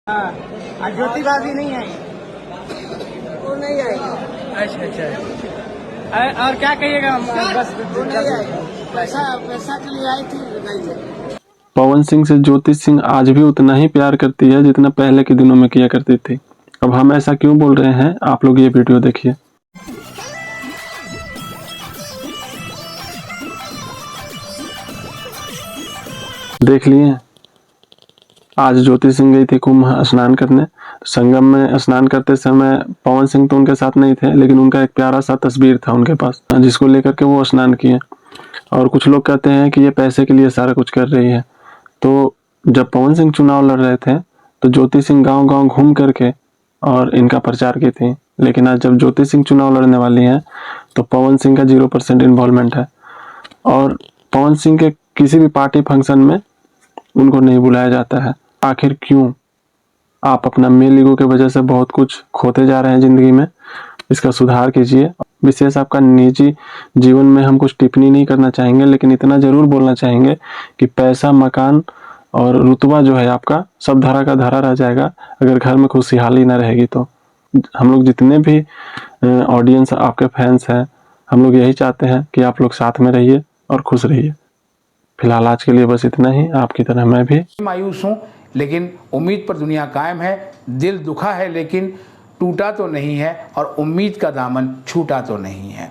हाँ, आज ज्योति भाभी नहीं आई, वो नहीं आएगी। अच्छा अच्छा। और क्या कहिएगा, बस वो नहीं आएगी। पैसा के लिए आई थी, नहीं है। पवन सिंह से ज्योति सिंह आज भी उतना ही प्यार करती है जितना पहले के दिनों में किया करती थी। अब हम ऐसा क्यों बोल रहे हैं, आप लोग ये वीडियो देखिए। देख लिए, आज ज्योति सिंह गई थी कुंभ स्नान करने। संगम में स्नान करते समय पवन सिंह तो उनके साथ नहीं थे, लेकिन उनका एक प्यारा सा तस्वीर था उनके पास, जिसको लेकर के वो स्नान किए। और कुछ लोग कहते हैं कि ये पैसे के लिए सारा कुछ कर रही है। तो जब पवन सिंह चुनाव लड़ रहे थे तो ज्योति सिंह गांव-गांव घूम करके और इनका प्रचार की थी, लेकिन आज जब ज्योति सिंह चुनाव लड़ने वाली हैं तो पवन सिंह का 0% इन्वॉल्वमेंट है। और पवन सिंह के किसी भी पार्टी फंक्शन में उनको नहीं बुलाया जाता है। आखिर क्यों? आप अपना मेल ईगो के वजह से बहुत कुछ खोते जा रहे हैं जिंदगी में, इसका सुधार कीजिए। विशेष आपका निजी जीवन में हम कुछ टिप्पणी नहीं करना चाहेंगे, लेकिन इतना जरूर बोलना चाहेंगे कि पैसा, मकान और रुतबा जो है आपका सब धरा का धरा रह जाएगा अगर घर में खुशहाली ना रहेगी। तो हम लोग जितने भी ऑडियंस आपके फैंस हैं, हम लोग यही चाहते हैं कि आप लोग साथ में रहिए और खुश रहिए। फिलहाल आज के लिए बस इतना ही। आपकी तरह मैं भी मायूस हूँ, लेकिन उम्मीद पर दुनिया कायम है। दिल दुखा है लेकिन टूटा तो नहीं है, और उम्मीद का दामन छूटा तो नहीं है।